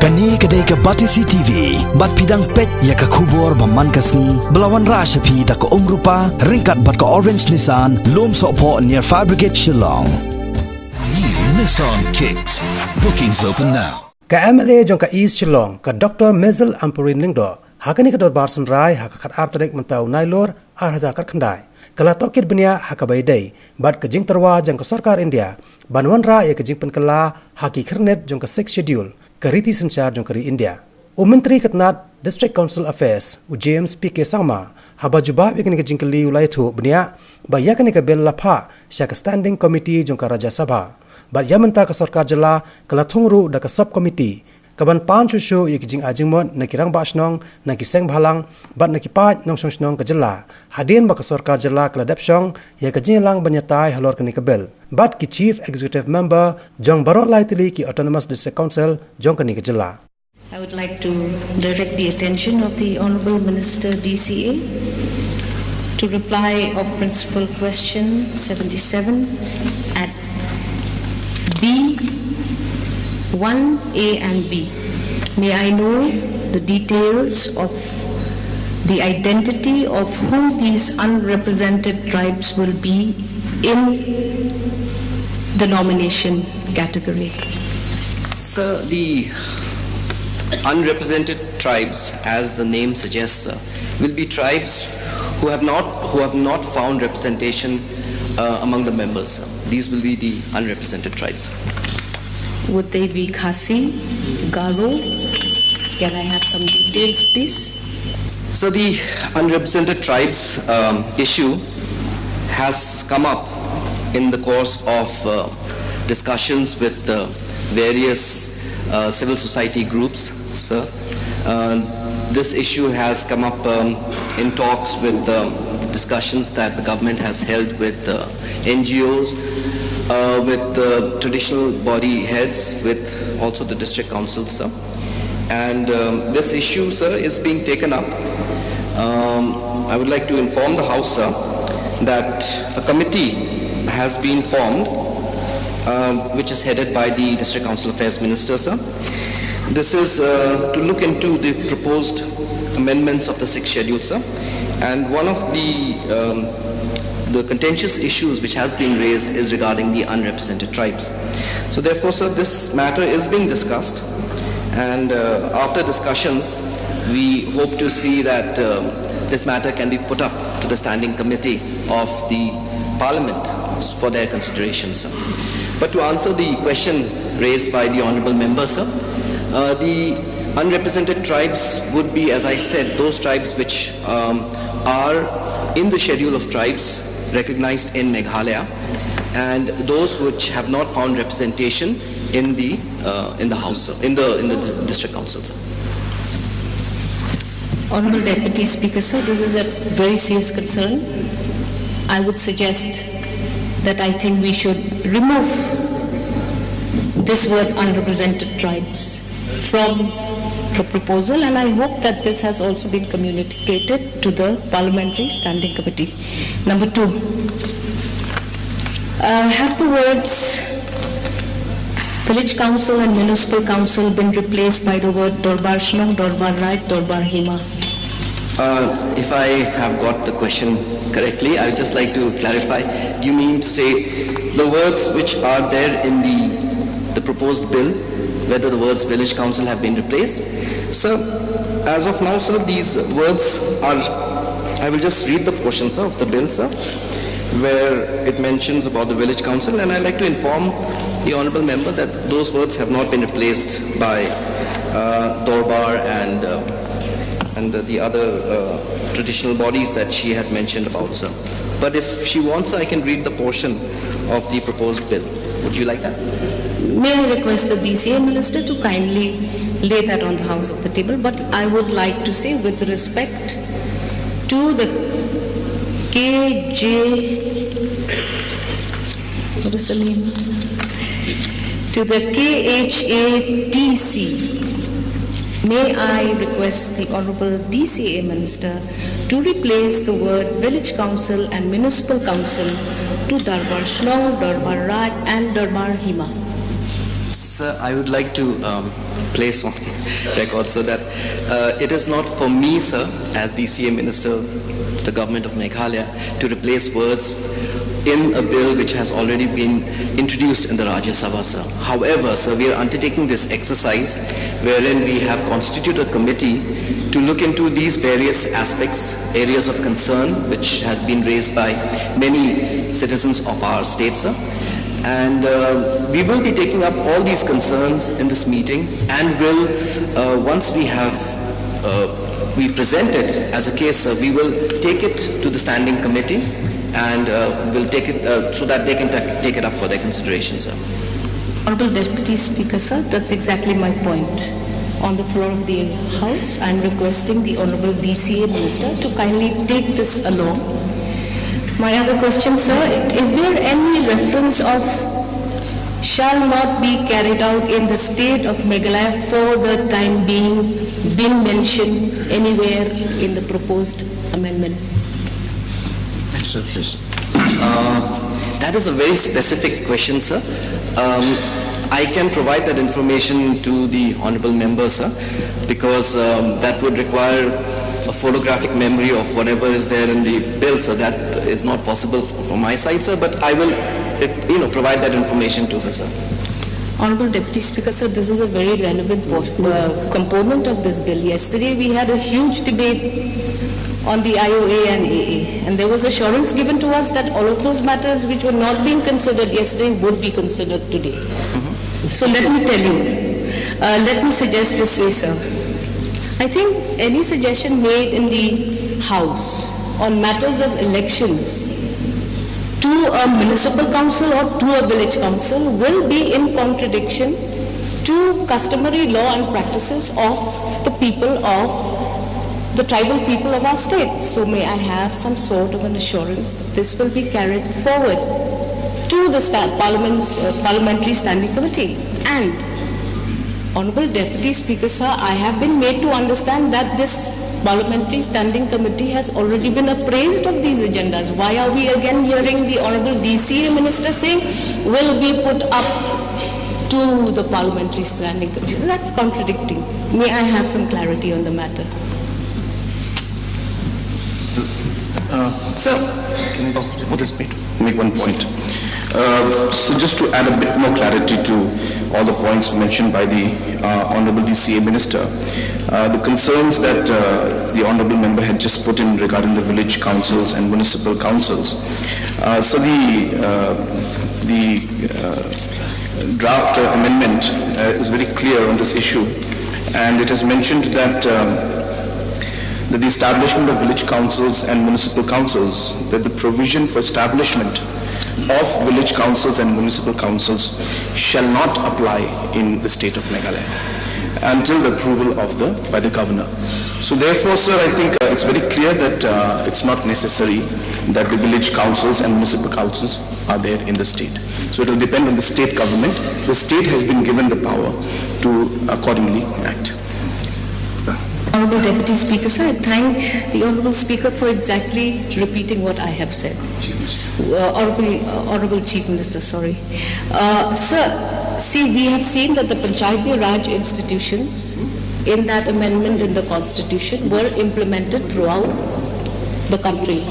Kani kedai ke Batisi TV, bat pidang pet ya ke kubur baman kasni, belawan rasa pi tak ke rupa, ringkat bat ke orange Nissan, lom sokpo near Fire Brigade Shillong. New Nissan Kicks. Bookings open now. Ka MLA jong ka East Shillong, ka Dr. Mezel Ampurin Lingdo, hakani ka dor barsan rai, hakakat artrek mentau nailor, arhajakar kandai. Kala Tohkit benia hakabai day, bat ka Jingtyrwa jong ka Sorkar India, banwan ra ya ka jingpen kala, haki kernet jong ka 6 schedule, Kariti Sanchar jong kari India. Menteri Ketnat District Council Affairs James P.K. Sangma haba jubab yakni ka jingkali ulai thu bnia ba yakni ka bel lapha syak standing committee jong ka Raja Sabha ba yamanta ka Sorkar jala kala thungru da ka sub committee kaban panchu shu yak jing ajingmon na kirang basnong na ki seng bhalang ba na ki pa nong song ka jala hadin ba ka Sorkar jala kala dapsong ya ka jinglang banyatai halor kani ka bel bat ki chief executive member jong barot laitili ki autonomous district council jong kani ka jala. I would like to direct the attention of the Honourable Minister DCA to reply of Principal Question 77 at B, 1A and B. May I know the details of the identity of who these unrepresented tribes will be in the nomination category? Sir, the unrepresented tribes, as the name suggests, will be tribes who have not found representation among the members. These will be the unrepresented tribes. Would they be Khasi, Garo? Can I have some details, please? So the unrepresented tribes issue has come up in the course of discussions with various civil society groups, sir. This issue has come up in talks with discussions that the government has held with NGOs, with traditional body heads, with also the district councils, sir. And this issue, sir, is being taken up. I would like to inform the House, sir, that a committee has been formed which is headed by the District Council Affairs Minister, sir. This is to look into the proposed amendments of the 6th schedule, sir. And one of the contentious issues which has been raised is regarding the unrepresented tribes. So therefore, sir, this matter is being discussed. And after discussions, we hope to see that this matter can be put up to the standing committee of the Parliament for their consideration, sir. But to answer the question raised by the honourable member, sir, the unrepresented tribes would be, as I said, those tribes which are in the schedule of tribes recognized in Meghalaya, and those which have not found representation in the House, sir, in the district council, sir. Honourable Deputy Speaker, sir, this is a very serious concern. I would suggest that I think we should remove this word unrepresented tribes from the proposal, and I hope that this has also been communicated to the Parliamentary Standing Committee. Number 2, have the words Village Council and Municipal Council been replaced by the word Dorbar Shillong, Dorbar Right, Dorbar Hima? If I have got the question correctly, I would just like to clarify. You mean to say the words which are there in the proposed bill, whether the words village council have been replaced? Sir, as of now, sir, these words are, I will just read the portion, sir, of the bill, sir, where it mentions about the village council, and I'd like to inform the honourable member that those words have not been replaced by Dorbar and the other traditional bodies that she had mentioned about, sir. But if she wants, I can read the portion of the proposed bill. Would you like that? May I request the DCA Minister to kindly lay that on the House of the table, but I would like to say with respect to the what is the name? To the KHATC, may I request the Honourable DCA Minister to replace the word Village Council and Municipal Council to Dorbar Shillong, Dorbar Raj and Dorbar Hima. Sir, I would like to place on record, sir, that it is not for me, sir, as DCA Minister to the Government of Meghalaya, to replace words in a bill which has already been introduced in the Rajya Sabha, sir. However, sir, we are undertaking this exercise wherein we have constituted a committee to look into these various aspects, areas of concern which have been raised by many citizens of our state, sir. And we will be taking up all these concerns in this meeting, and will, once we have we present it as a case, sir, we will take it to the standing committee, and we'll take it so that they can take it up for their consideration, sir. Honorable Deputy Speaker, sir, that's exactly my point. On the floor of the House, I'm requesting the Honorable DCA Minister to kindly take this along. My other question, sir, is there any reference of shall not be carried out in the state of Meghalaya for the time being been mentioned anywhere in the proposed amendment? Sir, please. That is a very specific question, sir. I can provide that information to the honorable member, sir, because that would require a photographic memory of whatever is there in the bill, so that is not possible from my side, sir, but I will, provide that information to her, sir. Honorable Deputy Speaker, sir, this is a very relevant component of this bill. Yesterday we had a huge debate on the IOA and AA, and there was assurance given to us that all of those matters which were not being considered yesterday would be considered today. So let me tell you, let me suggest this way, sir. I think any suggestion made in the House on matters of elections to a municipal council or to a village council will be in contradiction to customary law and practices of the people of the tribal people of our state. So may I have some sort of an assurance that this will be carried forward to the Parliamentary Standing Committee. And Honorable Deputy Speaker, sir, I have been made to understand that this Parliamentary Standing Committee has already been appraised of these agendas. Why are we again hearing the Honorable DCA Minister saying will be put up to the Parliamentary Standing Committee? That's contradicting. May I have some clarity on the matter? Sir, can I just make one point? So just to add a bit more clarity to all the points mentioned by the Honorable DCA Minister, the concerns that the Honorable Member had just put in regarding the village councils and municipal councils. So the draft amendment is very clear on this issue, and it has mentioned that that the establishment of village councils and municipal councils, that the provision for establishment of village councils and municipal councils shall not apply in the state of Meghalaya until the approval by the governor. So therefore, sir, I think it's very clear that it's not necessary that the village councils and municipal councils are there in the state. So it will depend on the state government. The state has been given the power to accordingly act. Honorable Deputy Speaker, sir, I thank the Honorable Speaker for exactly repeating what I have said. Honorable Chief Minister, sorry. Sir, see, we have seen that the Panchayati Raj institutions in that amendment in the Constitution were implemented throughout the country.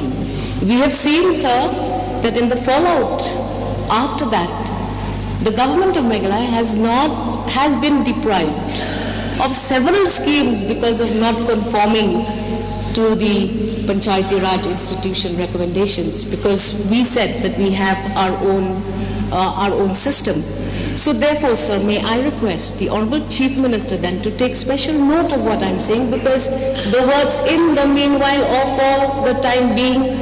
We have seen, sir, that in the fallout after that, the government of Meghalaya has been deprived of several schemes because of not conforming to the Panchayati Raj institution recommendations, because we said that we have our own system. So therefore, sir, may I request the Honorable Chief Minister then to take special note of what I'm saying, because the words in the meanwhile or for the time being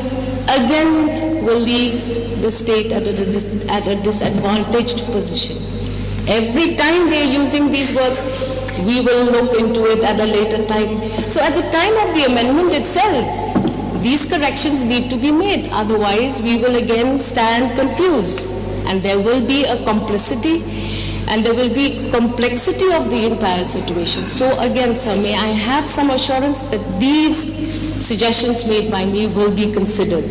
again will leave the state at a disadvantaged position. Every time they're using these words, we will look into it at a later time. So at the time of the amendment itself, these corrections need to be made. Otherwise, we will again stand confused. And there will be a complicity and there will be complexity of the entire situation. So again, sir, may I have some assurance that these suggestions made by me will be considered?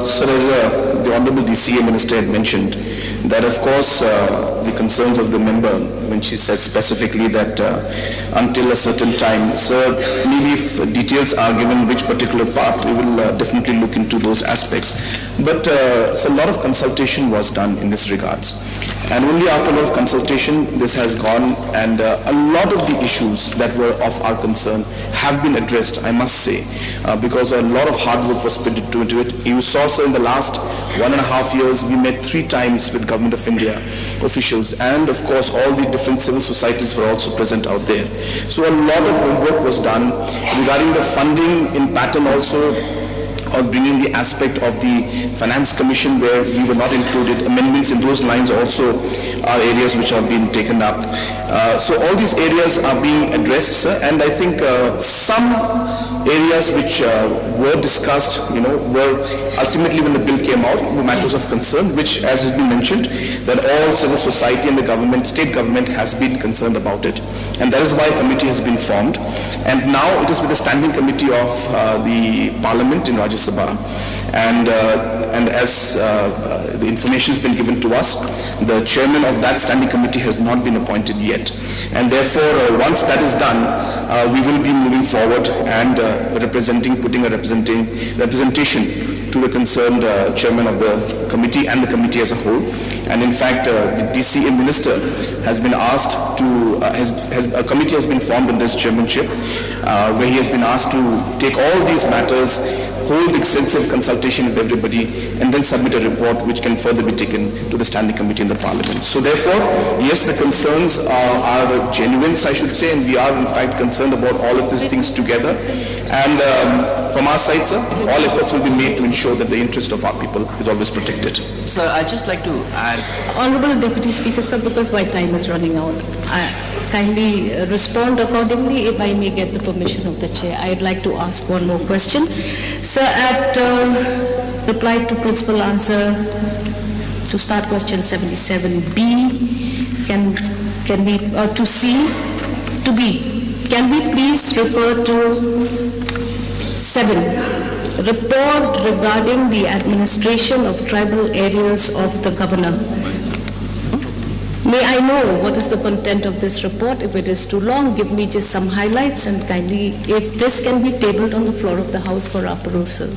So as the Honorable DCA Minister had mentioned, that of course the concerns of the member when she said specifically that until a certain time, so maybe if details are given which particular part, we will definitely look into those aspects. But so a lot of consultation was done in this regards. And only after a lot of consultation, this has gone, and a lot of the issues that were of our concern have been addressed, I must say, because a lot of hard work was put into it. You saw, sir, in the last 1.5 years, we met 3 times with Government of India officials, and of course, all the different civil societies were also present out there. So a lot of homework was done regarding the funding in pattern also, or bringing the aspect of the Finance Commission where we were not included. Amendments in those lines also are areas which have been taken up. So all these areas are being addressed, sir, and I think some areas which were discussed, were ultimately when the bill came out, were matters of concern, which, as has been mentioned, that all civil society and the government, state government has been concerned about it. And that is why a committee has been formed. And now it is with the standing committee of the Parliament in Rajya Sabha. And as the information has been given to us, the chairman of that standing committee has not been appointed yet. And therefore, once that is done, we will be moving forward and putting a representation to the concerned chairman of the committee and the committee as a whole. And in fact, the DCA minister has been asked to, a committee has been formed in this chairmanship, where he has been asked to take all these matters, hold extensive consultation with everybody, and then submit a report which can further be taken to the standing committee in the parliament. So therefore, yes, the concerns are genuine, I should say, and we are in fact concerned about all of these things together. And from our side, sir, all efforts will be made to ensure that the interest of our people is always protected. Sir, I'd just like to add. Honorable Deputy Speaker, sir, because my time is running out, I kindly respond accordingly if I may get the permission of the chair. I'd like to ask one more question. Sir, at reply to principal answer to start question 77B, can we to C to B, can we please refer to 7, report regarding the administration of tribal areas of the governor? May I know what is the content of this report? If it is too long, give me just some highlights, and kindly, if this can be tabled on the floor of the House for our perusal.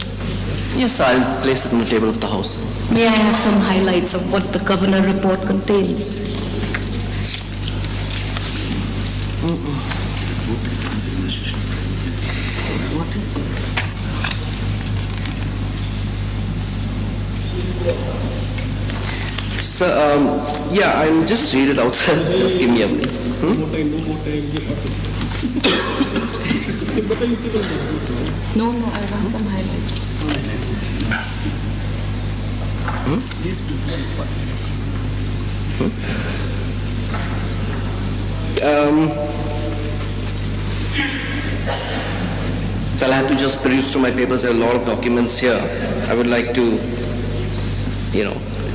Yes, I'll place it on the table of the House. May I have some highlights of what the governor report contains? What is it? Sir, yeah, I'll just read it out, sir. Just give me a minute. No, I want some highlights. So I'll have to just peruse through my papers. There are a lot of documents here. I would like to,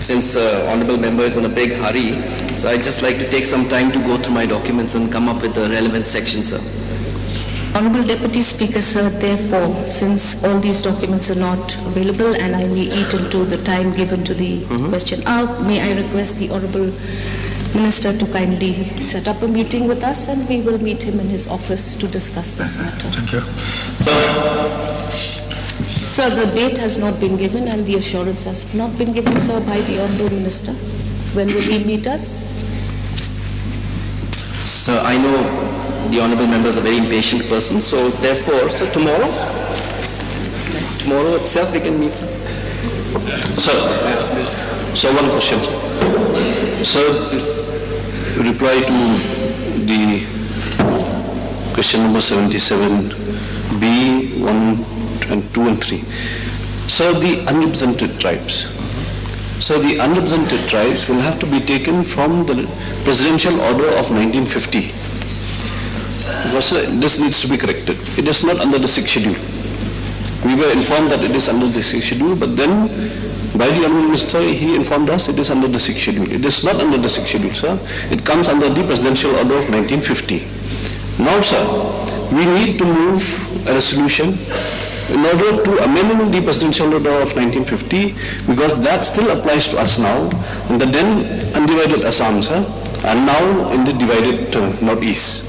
since honorable member is in a big hurry, so I'd just like to take some time to go through my documents and come up with the relevant section, sir. Honorable Deputy Speaker, sir, therefore, since all these documents are not available and I may eat into the time given to the question out, may I request the Honorable Minister to kindly set up a meeting with us, and we will meet him in his office to discuss this matter. Thank you. Sir, the date has not been given and the assurance has not been given, sir, by the Honorable Minister. When will he meet us? Sir, I know the honorable member is a very impatient person, so therefore, sir, tomorrow itself we can meet, sir. Sir, one question. Sir, reply to the question number 77B, 1 and 2 and 3. Sir, the unrepresented tribes. So the unrepresented tribes will have to be taken from the presidential order of 1950. Because this needs to be corrected. It is not under the 6th schedule. We were informed that it is under the 6th schedule, but then by the Honourable Minister, he informed us it is under the 6th schedule. It is not under the 6th schedule, sir. It comes under the presidential order of 1950. Now, sir, we need to move a resolution in order to amend the presidential order of 1950, because that still applies to us now, in the then undivided Assam, sir, and now in the divided northeast.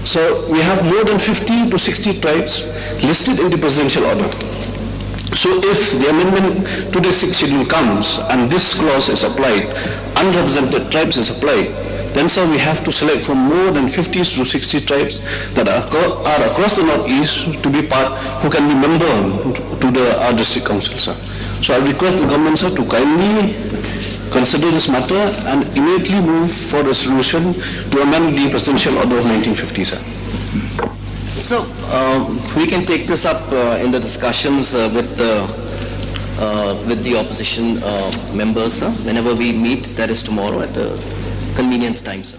So we have more than 50 to 60 tribes listed in the presidential order. So if the amendment to the 6th schedule comes and this clause is applied, unrepresented tribes is applied, then sir, we have to select from more than 50 to 60 tribes that are across the northeast to be part, who can be member to our district council, sir. So I request the government, sir, to kindly consider this matter and immediately move for resolution to amend the presidential order of 1950, sir. So we can take this up in the discussions with the opposition members, sir, whenever we meet, that is tomorrow at a convenient time, sir.